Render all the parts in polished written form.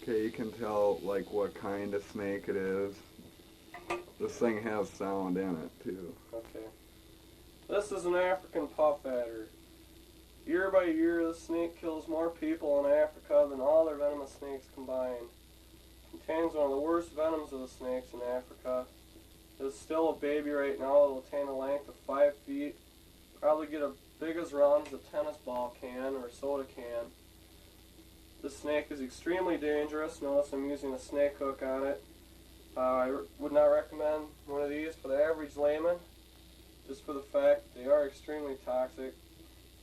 Okay, you can tell like what kind of snake it is. This thing has sound in it too. Okay. This is an African puff adder. Year by year, this snake kills more people in Africa than all their venomous snakes combined. Contains one of the worst venoms of the snakes in Africa. It is still a baby right now. It will attain a length of 5 feet. Probably get as big as round as a tennis ball can or a soda can. This snake is extremely dangerous. Notice I'm using a snake hook on it. I would not recommend one of these for the average layman, just for the fact that they are extremely toxic.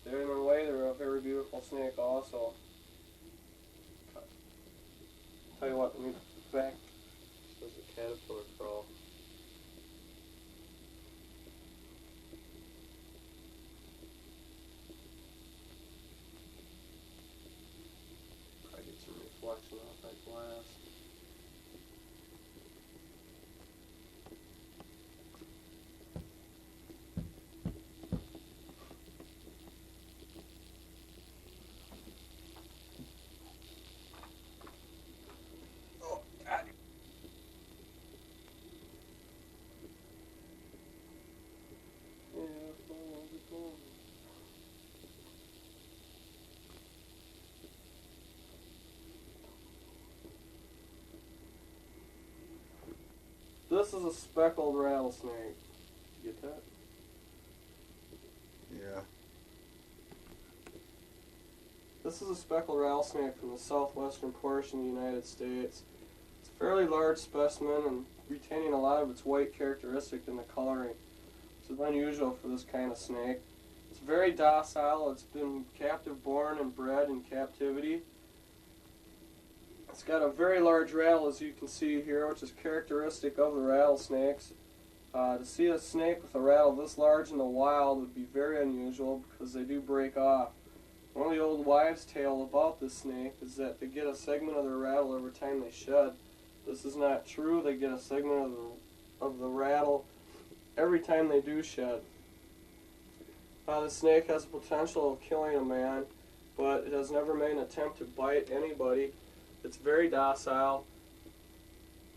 They're in a way, they're a very beautiful snake also. Tell you what, let me back. There's a caterpillar crawl. Probably get some reflection off that glass. This is a speckled rattlesnake. You get that? Yeah. This is a speckled rattlesnake from the southwestern portion of the United States. It's a fairly large specimen and retaining a lot of its white characteristic in the coloring, which is unusual for this kind of snake. It's very docile. It's been captive born and bred in captivity. It's got a very large rattle, as you can see here, which is characteristic of the rattlesnakes. To see a snake with a rattle this large in the wild would be very unusual because they do break off. One of the old wives' tales about this snake is that they get a segment of their rattle every time they shed. This is not true. They get a segment of the rattle every time they do shed. The snake has the potential of killing a man, but it has never made an attempt to bite anybody. It's very docile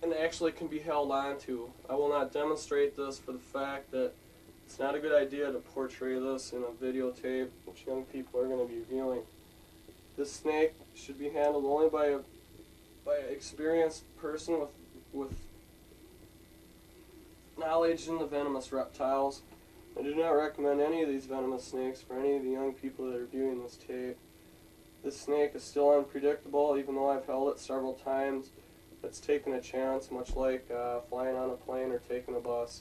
and actually can be held onto. I will not demonstrate this for the fact that it's not a good idea to portray this in a videotape which young people are going to be viewing. This snake should be handled only by an experienced person with knowledge in the venomous reptiles. I do not recommend any of these venomous snakes for any of the young people that are viewing this tape. This snake is still unpredictable, even though I've held it several times. It's taken a chance, much like flying on a plane or taking a bus.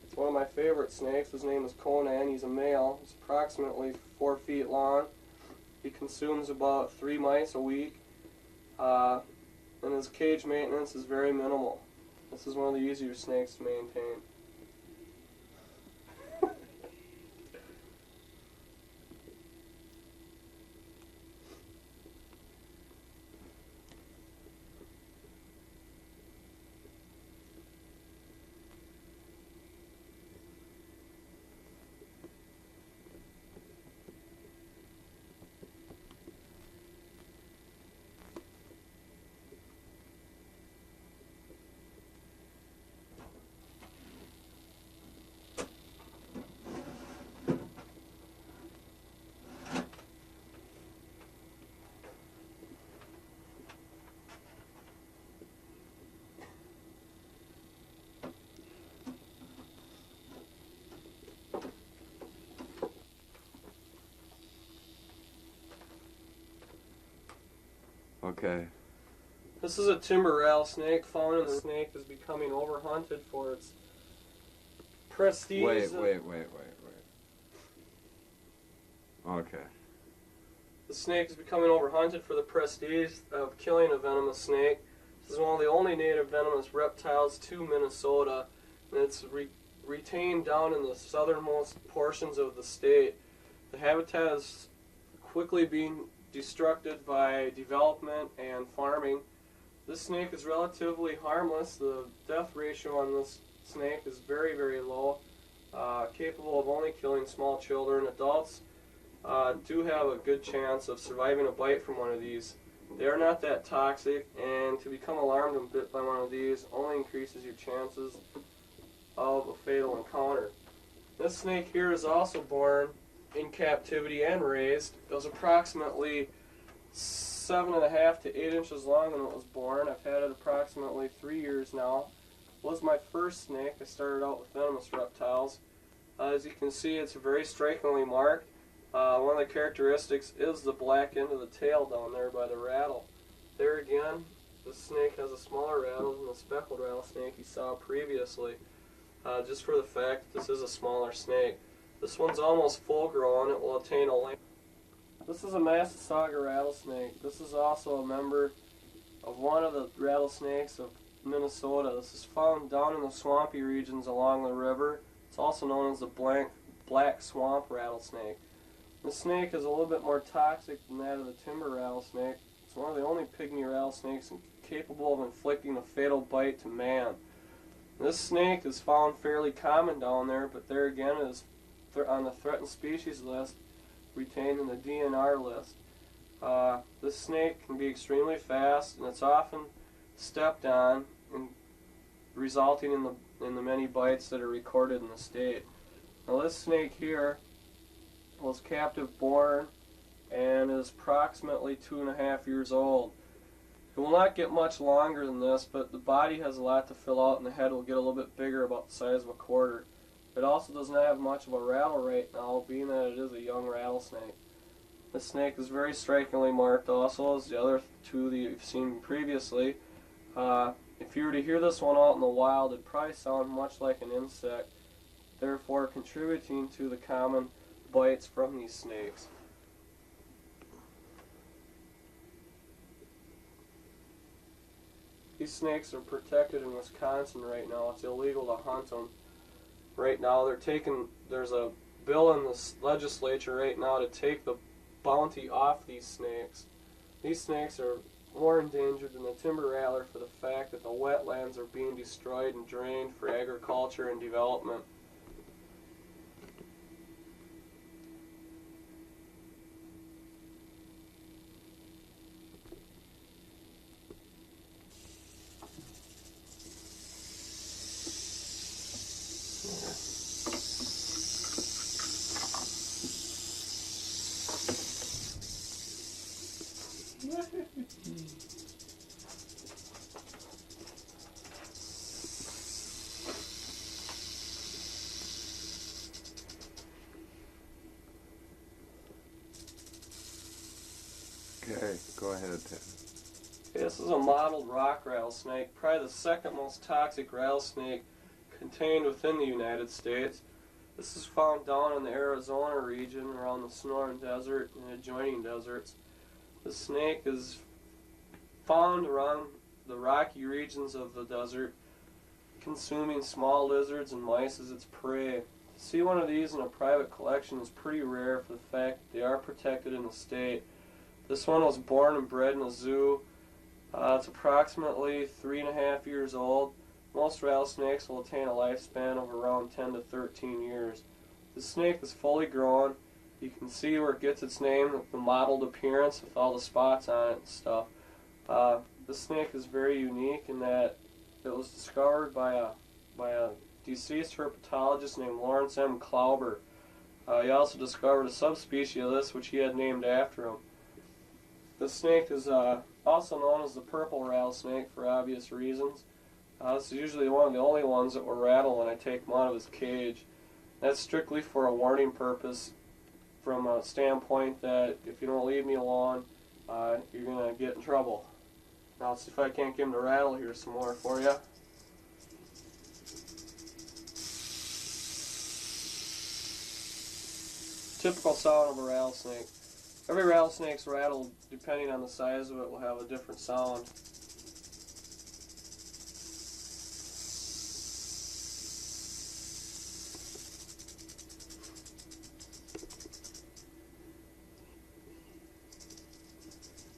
It's one of my favorite snakes. His name is Conan. He's a male. He's approximately 4 feet long. He consumes about 3 mice a week, and his cage maintenance is very minimal. This is one of the easier snakes to maintain. Okay. This is a timber rattlesnake. Found in the snake is becoming overhunted for its prestige. Wait. Okay. The snake is becoming overhunted for the prestige of killing a venomous snake. This is one of the only native venomous reptiles to Minnesota, and it's retained down in the southernmost portions of the state. The habitat is quickly being destructed by development and farming. This snake is relatively harmless. The death ratio on this snake is very, very low, capable of only killing small children. Adults do have a good chance of surviving a bite from one of these. They are not that toxic, and to become alarmed and bit by one of these only increases your chances of a fatal encounter. This snake here is also born in captivity and raised. It was approximately 7.5 to 8 inches long when it was born. I've had it approximately 3 years now. It was my first snake. I started out with venomous reptiles. As you can see, it's very strikingly marked. One of the characteristics is the black end of the tail down there by the rattle. There again, the snake has a smaller rattle than the speckled rattlesnake you saw previously, just for the fact that this is a smaller snake. This one's almost full grown. It will attain a length. This is a Massasauga rattlesnake. This is also a member of one of the rattlesnakes of Minnesota. This is found down in the swampy regions along the river. It's also known as the black swamp rattlesnake. This snake is a little bit more toxic than that of the timber rattlesnake. It's one of the only pygmy rattlesnakes capable of inflicting a fatal bite to man. This snake is found fairly common down there, but there again it is on the threatened species list, retained in the DNR list. This snake can be extremely fast, and it's often stepped on, resulting in the many bites that are recorded in the state. Now this snake here was captive born and is approximately 2.5 years old. It will not get much longer than this, but the body has a lot to fill out and the head will get a little bit bigger, about the size of a quarter. It also does not have much of a rattle right now, being that it is a young rattlesnake. This snake is very strikingly marked also, as the other two that you've seen previously. If you were to hear this one out in the wild, it'd probably sound much like an insect, therefore contributing to the common bites from these snakes. These snakes are protected in Wisconsin right now. It's illegal to hunt them. Right now there's a bill in the legislature right now to take the bounty off these snakes. These snakes are more endangered than the timber rattler for the fact that the wetlands are being destroyed and drained for agriculture and development. Okay, go ahead, Ted. This is a mottled rock rattlesnake, probably the second most toxic rattlesnake contained within the United States. This is found down in the Arizona region around the Sonoran Desert and adjoining deserts. The snake is found around the rocky regions of the desert, consuming small lizards and mice as its prey. To see one of these in a private collection is pretty rare for the fact that they are protected in the state. This one was born and bred in a zoo. It's approximately 3.5 years old. Most rattlesnakes will attain a lifespan of around 10 to 13 years. The snake is fully grown. You can see where it gets its name, the mottled appearance with all the spots on it and stuff. This snake is very unique in that it was discovered by a deceased herpetologist named Lawrence M. Klauber. He also discovered a subspecies of this which he had named after him. This snake is also known as the purple rattlesnake for obvious reasons. This is usually one of the only ones that will rattle when I take him out of his cage. That's strictly for a warning purpose, from a standpoint that if you don't leave me alone, you're going to get in trouble. Now let's see if I can't get him to rattle here some more for you. Typical sound of a rattlesnake. Every rattlesnake's rattle, depending on the size of it, will have a different sound.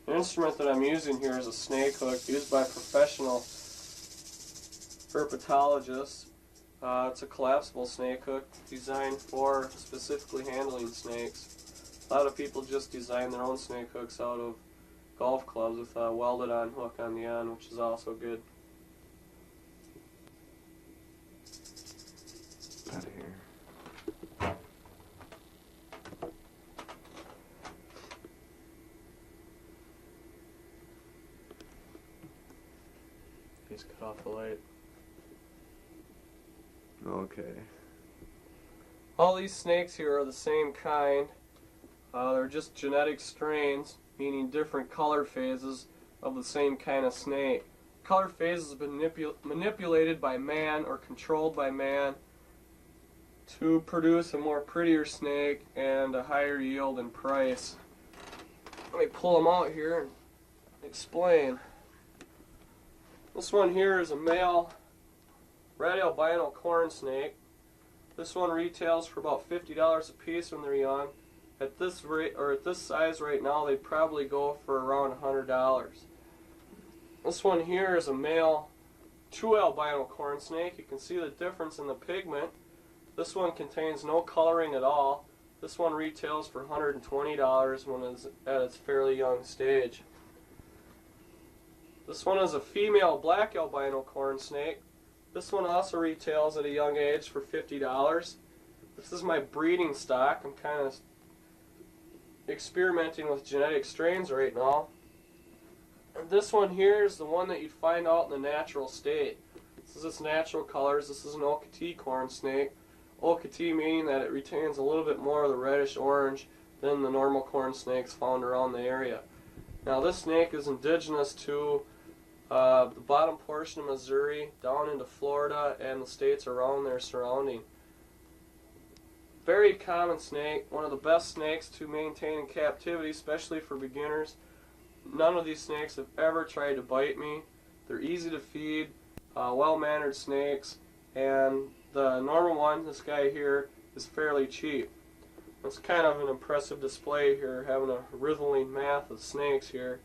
The instrument that I'm using here is a snake hook used by professional herpetologists. It's a collapsible snake hook designed for specifically handling snakes. A lot of people just design their own snake hooks out of golf clubs with a welded on hook on the end, which is also good. Out of here. Just cut off the light. Okay. All these snakes here are the same kind. They're just genetic strains, meaning different color phases of the same kind of snake. Color phases have been manipulated by man or controlled by man to produce a more prettier snake and a higher yield and price. Let me pull them out here and explain. This one here is a male red albino corn snake. This one retails for about $50 a piece when they're young. At this rate, or at this size right now, they'd probably go for around $100. This one here is a male true albino corn snake. You can see the difference in the pigment. This one contains no coloring at all. This one retails for $120 when it's at its fairly young stage. This one is a female black albino corn snake. This one also retails at a young age for $50. This is my breeding stock. I'm kind of experimenting with genetic strains right now. And this one here is the one that you'd find out in the natural state. This is its natural colors. This is an Okatee corn snake. Okatee meaning that it retains a little bit more of the reddish orange than the normal corn snakes found around the area. Now this snake is indigenous to the bottom portion of Missouri down into Florida and the states around there surrounding. Very common snake, one of the best snakes to maintain in captivity, especially for beginners. None of these snakes have ever tried to bite me. They're easy to feed, well-mannered snakes, and the normal one, this guy here, is fairly cheap. It's kind of an impressive display here, having a rivaling math of snakes here.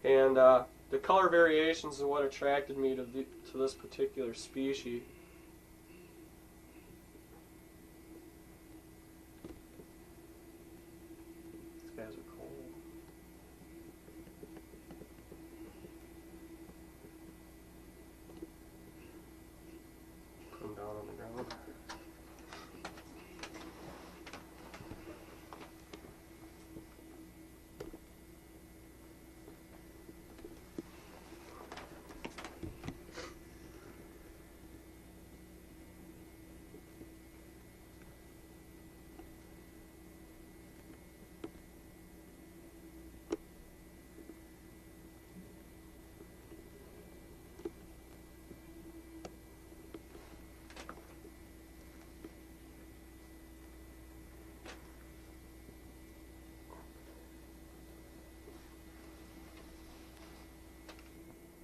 And the color variations are what attracted me to this particular species. These guys are cold. Put them down on the ground.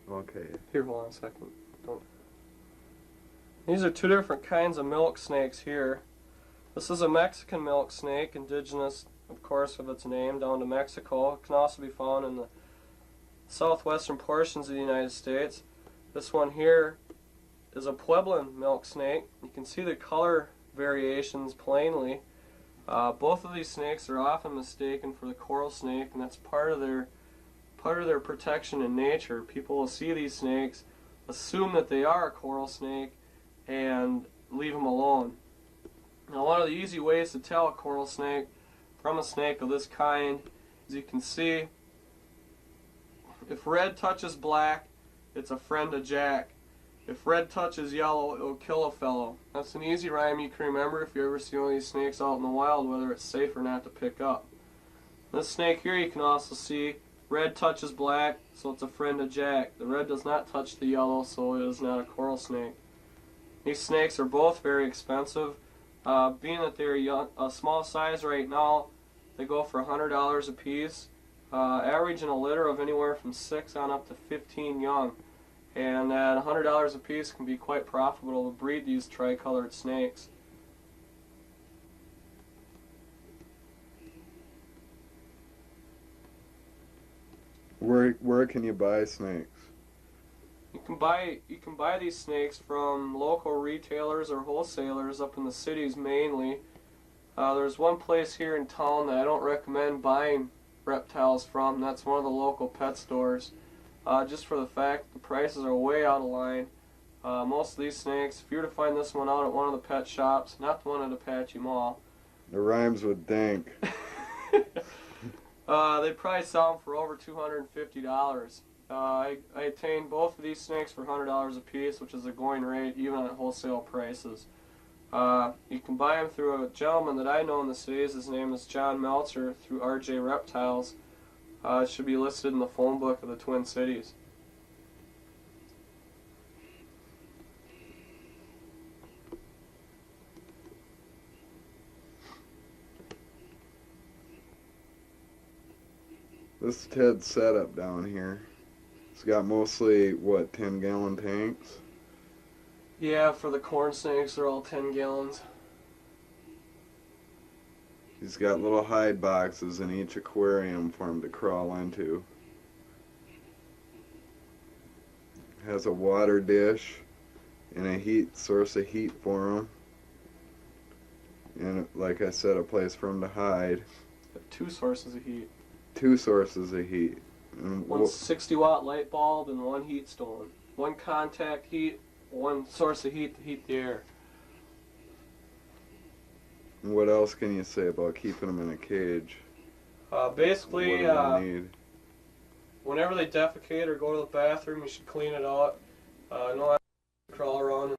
Okay. Here, hold on a second. Don't. These are two different kinds of milk snakes here. This is a Mexican milk snake, indigenous, of course, of its name, down to Mexico. It can also be found in the southwestern portions of the United States. This one here is a Pueblan milk snake. You can see the color variations plainly. Both of these snakes are often mistaken for the coral snake, and that's part of their protection in nature. People will see these snakes, assume that they are a coral snake, and leave them alone. Now, one of the easy ways to tell a coral snake from a snake of this kind, as you can see, if red touches black, it's a friend of Jack. If red touches yellow, it'll kill a fellow. That's an easy rhyme you can remember if you ever see one of these snakes out in the wild, whether it's safe or not to pick up. This snake here you can also see red touches black, so it's a friend of Jack. The red does not touch the yellow, so it is not a coral snake. These snakes are both very expensive. Being that they're a small size right now, they go for $100 a piece, averaging a litter of anywhere from 6 on up to 15 young. And at $100 a piece can be quite profitable to breed these tricolored snakes. Where can you buy snakes? You can buy these snakes from local retailers or wholesalers up in the cities mainly. There's one place here in town that I don't recommend buying reptiles from. That's one of the local pet stores. Just for the fact the prices are way out of line. Most of these snakes, if you were to find this one out at one of the pet shops, not the one at Apache Mall. It rhymes with dank. They probably sell them for over $250. I attained both of these snakes for $100 a piece, which is a going rate even at wholesale prices. You can buy them through a gentleman that I know in the cities. His name is John Meltzer through RJ Reptiles. It should be listed in the phone book of the Twin Cities. This is Ted's setup down here. It's got mostly, what, 10-gallon tanks? Yeah, for the corn snakes, they're all 10 gallons. He's got little hide boxes in each aquarium for him to crawl into. Has a water dish and a source of heat for him. And like I said, a place for him to hide. Two sources of heat. 2 sources of heat. And One 60-watt light bulb and one heat stone. One contact heat, one source of heat to heat the air. what else can you say about keeping them in a cage? Basically, what do they need? Whenever they defecate or go to the bathroom, you should clean it out. No crawl around.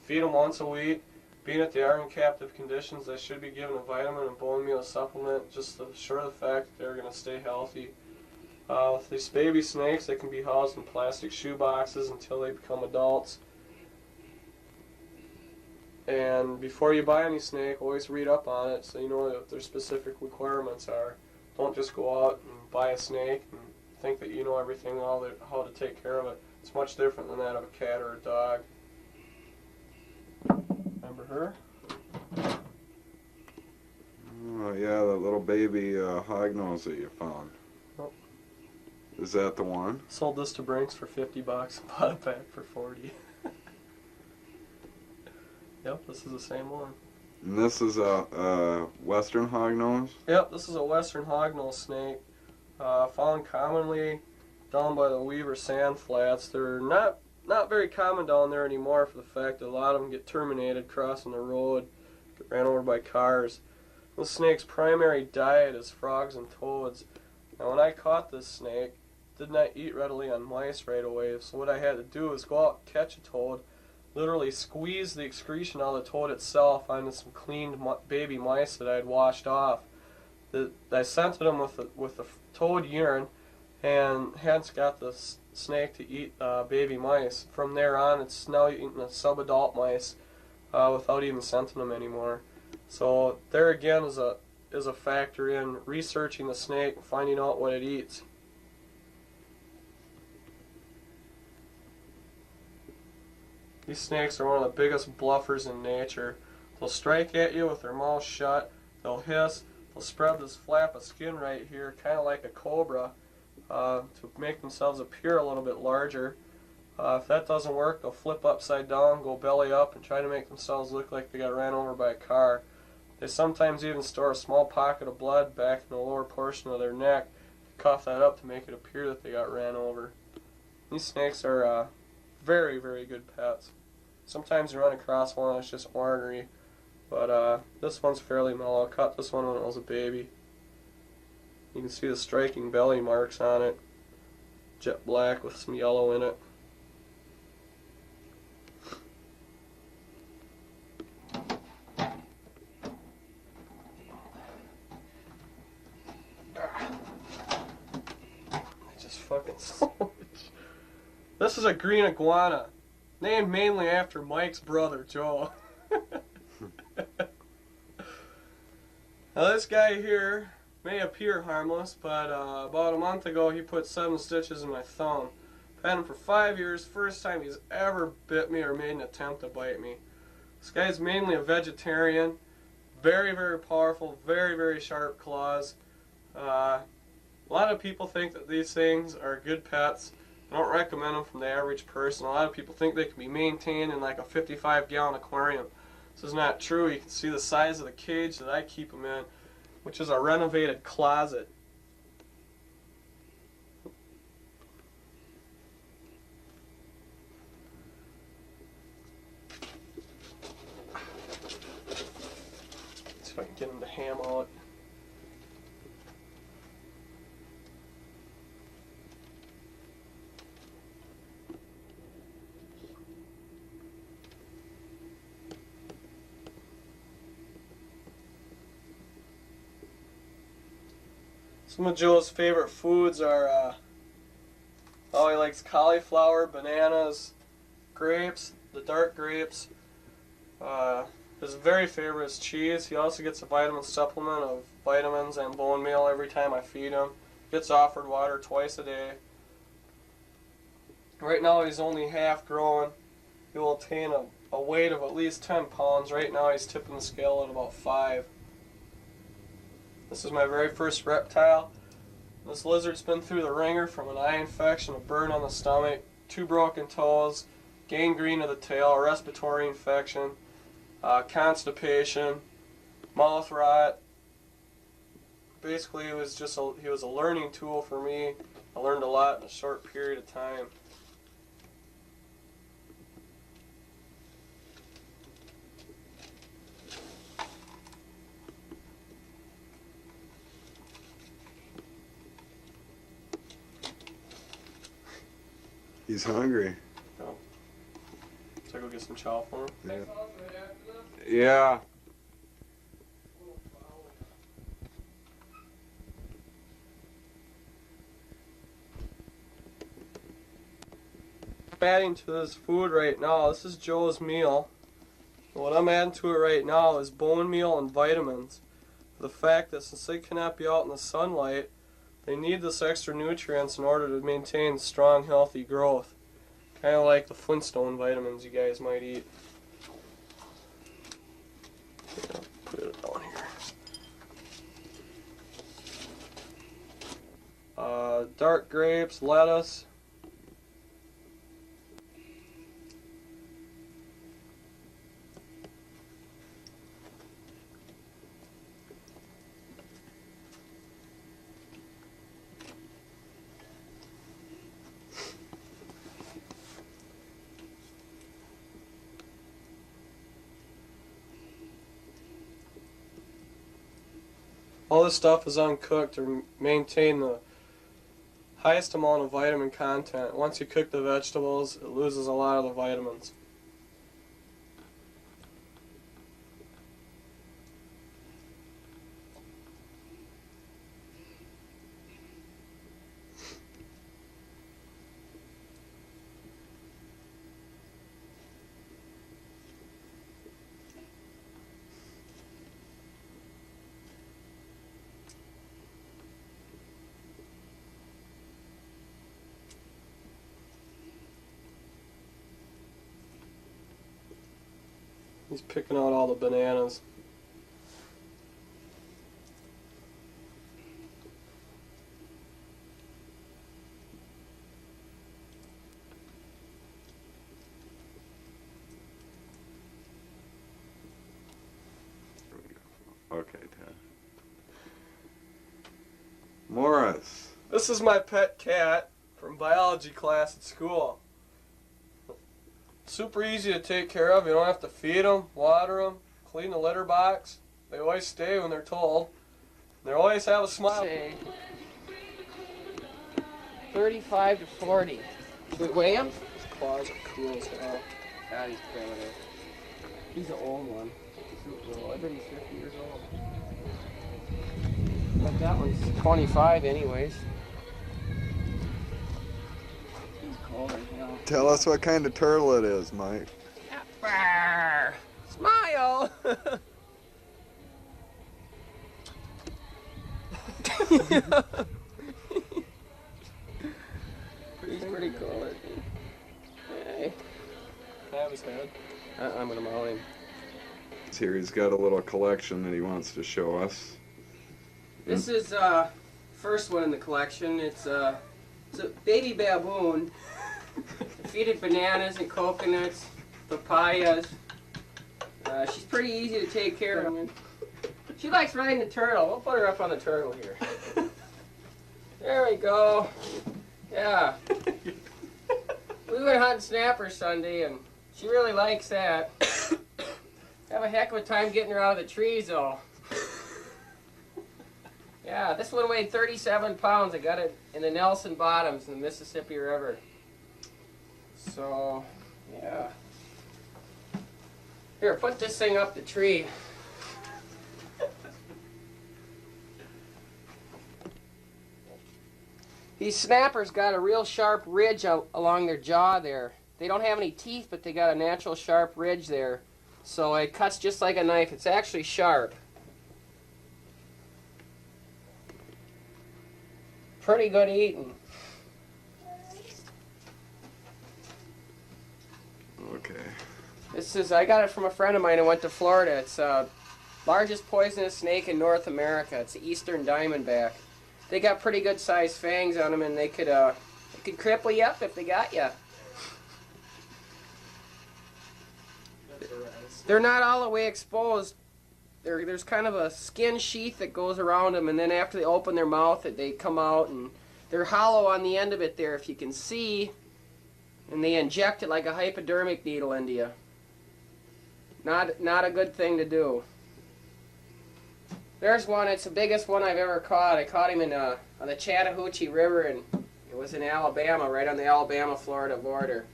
Feed them once a week. Being that they are in captive conditions, they should be given a vitamin and bone meal supplement just to assure the fact that they're going to stay healthy. With these baby snakes, they can be housed in plastic shoe boxes until they become adults. And before you buy any snake, always read up on it so you know what their specific requirements are. Don't just go out and buy a snake and think that you know everything, how to take care of it. It's much different than that of a cat or a dog. Remember her? Oh yeah, that little baby hognose that you found. Oh. Is that the one? Sold this to Brinks for $50 and bought it back for $40. Yep, this is the same one. And this is a western hognose? Yep, this is a western hognose snake. Found commonly down by the Weaver sand flats. They're not very common down there anymore for the fact that a lot of them get terminated crossing the road, get ran over by cars. This snake's primary diet is frogs and toads. Now when I caught this snake, it did not eat readily on mice right away, so what I had to do was go out and catch a toad, literally squeeze the excretion out of the toad itself onto some cleaned baby mice that I had washed off. I scented them with the toad urine, and hence got the snake to eat baby mice. From there on, it's now eating the sub-adult mice without even scenting them anymore. So there again is a factor in researching the snake and finding out what it eats. These snakes are one of the biggest bluffers in nature. They'll strike at you with their mouth shut, they'll hiss, they'll spread this flap of skin right here, kind of like a cobra, to make themselves appear a little bit larger. If that doesn't work, they'll flip upside down, go belly up, and try to make themselves look like they got ran over by a car. They sometimes even store a small pocket of blood back in the lower portion of their neck to cough that up to make it appear that they got ran over. These snakes are very, very good pets. Sometimes you run across one that's just ornery, but this one's fairly mellow. I caught this one when it was a baby. You can see the striking belly marks on it, jet black with some yellow in it. I just fucking so much. This is a green iguana, named mainly after Mike's brother, Joe. Now this guy here may appear harmless, but about a month ago he put 7 stitches in my thumb. I've had him for 5 years, first time he's ever bit me or made an attempt to bite me. This guy's mainly a vegetarian, very, very powerful, very, very sharp claws. A lot of people think that these things are good pets. I don't recommend them from the average person. A lot of people think they can be maintained in like a 55-gallon aquarium. This is not true. You can see the size of the cage that I keep them in. which is a renovated closet. See if I can get him to ham out. Some of Joe's favorite foods are, he likes cauliflower, bananas, grapes, the dark grapes. His very favorite is cheese. He also gets a vitamin supplement of vitamins and bone meal every time I feed him. Gets offered water twice a day. Right now he's only half grown. He will attain a weight of at least 10 pounds. Right now he's tipping the scale at about 5. This is my very first reptile. This lizard's been through the ringer from an eye infection, a burn on the stomach, 2 broken toes, gangrene of the tail, respiratory infection, constipation, mouth rot. Basically, he was a learning tool for me. I learned a lot in a short period of time. He's hungry. Oh. So I go get some chow for him? Yeah. Yeah. Adding to this food right now, this is Joe's meal. What I'm adding to it right now is bone meal and vitamins. The fact that since they cannot be out in the sunlight, they need this extra nutrients in order to maintain strong, healthy growth. Kind of like the Flintstone vitamins you guys might eat. Put it down here. Dark grapes, lettuce. All this stuff is uncooked to maintain the highest amount of vitamin content. Once you cook the vegetables, it loses a lot of the vitamins. He's picking out all the bananas. Okay, Ted. Morris. This is my pet cat from biology class at school. Super easy to take care of. You don't have to feed them, water them, clean the litter box. They always stay when they're told. They always have a smile. Say 35 to 40. Wait, weigh him? His claws are cool as hell. God, he's primitive. He's an old one. Super old. I bet he's 50 years old. But that one's 25 anyways. He's cold as hell. Tell us what kind of turtle it is, Mike. Brrr. Smile! He's pretty cool, isn't he? Hey. Can I have his head? I'm gonna mount him. Here he's got a little collection that he wants to show us. This is first one in the collection. It's a baby baboon. Feed it bananas and coconuts, papayas. She's pretty easy to take care of. She likes riding the turtle. We'll put her up on the turtle here. There we go. Yeah. We went hunting snapper Sunday, and she really likes that. Have a heck of a time getting her out of the trees, though. Yeah, this one weighed 37 pounds. I got it in the Nelson Bottoms in the Mississippi River. So, yeah. Here, put this thing up the tree. These snappers got a real sharp ridge along their jaw there. They don't have any teeth, but they got a natural sharp ridge there. So it cuts just like a knife. It's actually sharp. Pretty good eating. Okay. This is, I got it from a friend of mine who went to Florida. It's largest poisonous snake in North America. It's the eastern diamondback. They got pretty good sized fangs on them, and they could cripple you up if they got you. They're not all the way exposed. There's kind of a skin sheath that goes around them, and then after they open their mouth, they come out, and they're hollow on the end of it there, if you can see, and they inject it like a hypodermic needle into you. Not a good thing to do. There's one. It's the biggest one I've ever caught. I caught him on the Chattahoochee River, and it was in Alabama, right on the Alabama-Florida border.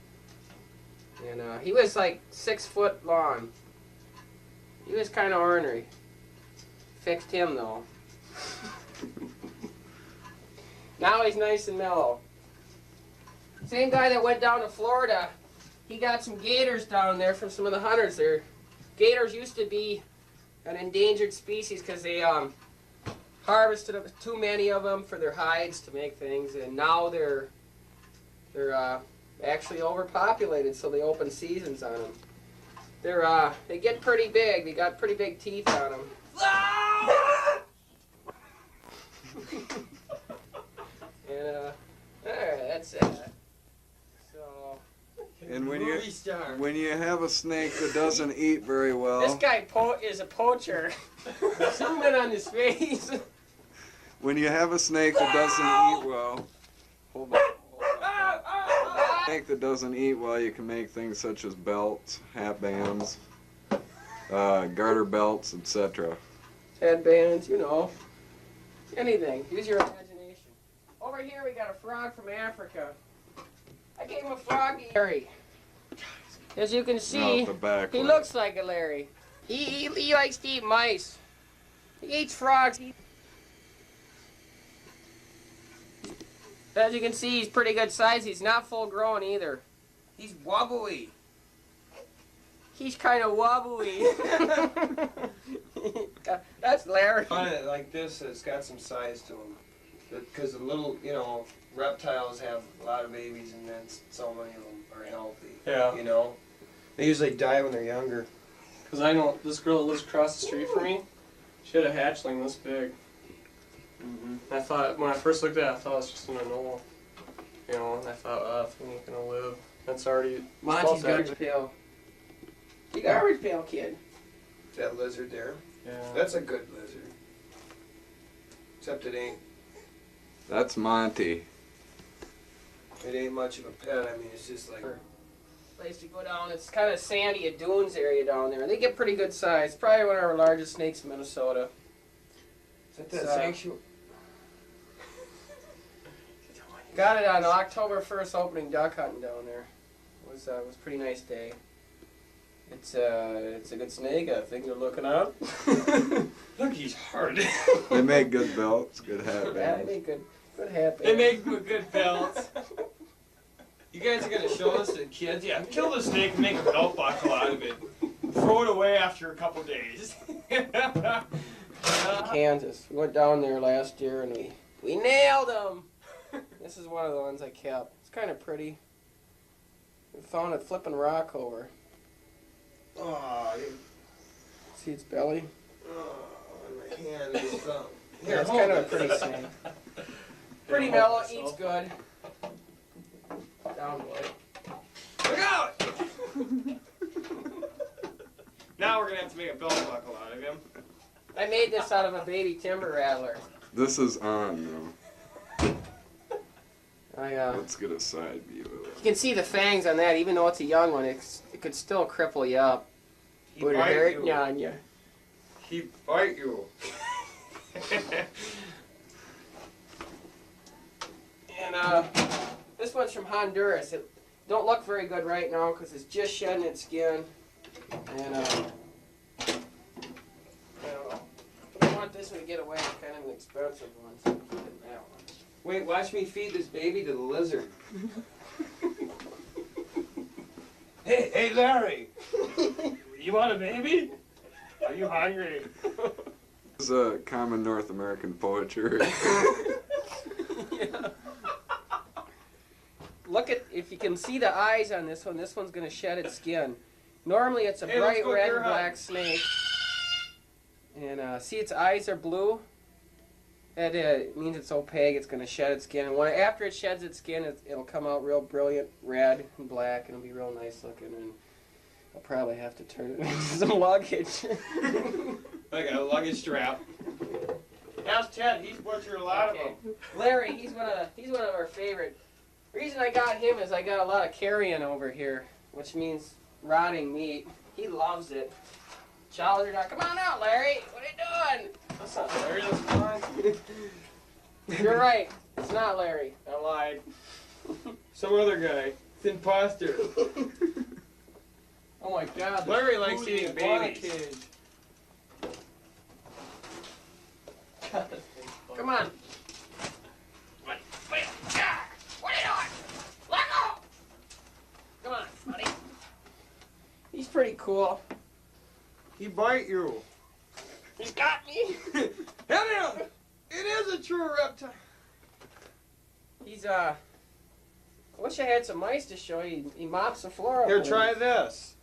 And he was like 6 foot long. He was kind of ornery. Fixed him though. Now he's nice and mellow. Same guy that went down to Florida, he got some gators down there from some of the hunters there. Gators used to be an endangered species because they harvested too many of them for their hides to make things, and now they're actually overpopulated, so they open seasons on them. They get pretty big. They got pretty big teeth on them. And that's it. So. And when Movie star. you have a snake that doesn't eat very well, This guy is a poacher. Zoom in on his face. when you have a snake that doesn't eat well, hold on. Snake that doesn't eat well, you can make things such as belts, hat bands, garter belts, etc. Headbands, you know. Anything. Use your imagination. Over here we got a frog from Africa. I gave him a froggy Larry. As you can see, the back he leg. looks like a Larry. He likes to eat mice. He eats frogs. As you can see, he's pretty good size. He's not full grown either. He's wobbly. He's kind of wobbly. That's Larry. On it like this, it's got some size to him. Because the little, reptiles have a lot of babies, and then so many of them are healthy. Yeah. They usually die when they're younger. Because I know this girl that lives across the street from me, she had a hatchling this big. I thought, when I first looked at it, I thought it was just in a knoll. And I thought, that thing ain't gonna live. That's already... Monty's garbage pail. You garbage pail kid. That lizard there. Yeah. That's a good lizard. Except it ain't That's much of a pet. I mean, it's just like... Place to go down. It's kind of sandy, a dunes area down there. They get pretty good size. Probably one of our largest snakes in Minnesota. Is that that sanctuary? Got it on October 1st opening duck hunting down there. It was a pretty nice day. It's a good snake. I think they're looking out. Look, he's hard. They make good belts, good hat Yeah, they bands. make good hat They bands. make good belts. You guys are gonna show this to the kids? Yeah, kill the snake and make a belt buckle out of it. Throw it away after a couple days. Kansas. We went down there last year and we nailed them. This is one of the ones I kept. It's kind of pretty. We found it flipping rock over. Oh, See its belly? my hand and his thumb. Yeah, it's kind of a pretty snake. Pretty mellow, eats good. Down boy. Look out! Now we're gonna have to make a belt buckle out of him. I made this out of a baby timber rattler. This is on now. I Let's get a side view of You it. can see the fangs on that, even though it's a young one. It could still cripple you up. He Put it bite hurting you. on you. He bite you. And this one's from Honduras. It don't look very good right now because it's just shedding its skin. And I don't know. I want this one to get away. It's kind of an expensive one, so I'm keeping that one. Wait, watch me feed this baby to the lizard. Hey, Larry. You want a baby? Are you hungry? This is a common North American poetry. Yeah. Look at, if you can see the eyes on this one, this one's going to shed its skin. Normally it's a Hey, let's bright go red deer and hunting. black snake. And see its eyes are blue? That means it's opaque, it's going to shed its skin. And after it sheds its skin, it'll come out real brilliant red and black, and it'll be real nice looking. And I'll probably have to turn it into some luggage. I got a luggage strap. Ask Ted, he's butchered a lot of Okay. them. Larry, he's one of our favorite. Reason I got him is I got a lot of carrion over here, which means rotting meat. He loves it. Charles, come on out, Larry. What are you doing? That's not Larry, that's mine. You're right. It's not Larry. I lied. Some other guy. It's imposter. Oh my God. Larry likes Food eating in a babies. cage. Come on. What? Wait. Ah! What are you doing? Let go! Come on, buddy. He's pretty cool. He bite you. He's got me. Hell, it is a true reptile. He's I wish I had some mice to show you. He mops the floor up. Here, with try it. this.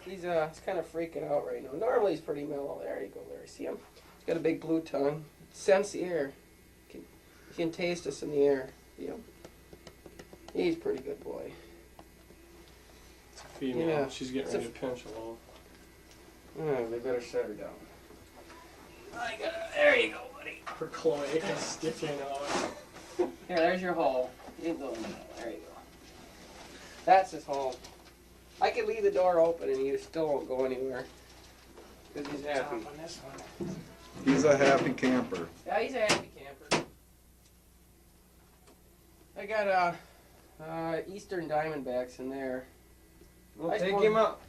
He's kind of freaking out right now. Normally he's pretty mellow. There you go, Larry. See him? He's got a big blue tongue. Scents the air. He can taste us in the air. Yep. He's a pretty good boy. It's a female. Yeah. She's getting It's a ready to pinch a little. Oh, they better set her down. There you go, buddy. Her cloaca sticking out. Here, there's your hole. You go in there. There you go. That's his hole. I could leave the door open and he still won't go anywhere. Because he's happy. On this one. He's a happy camper. Yeah, he's a happy camper. I got Eastern Diamondbacks in there. We'll I take suppose- him up.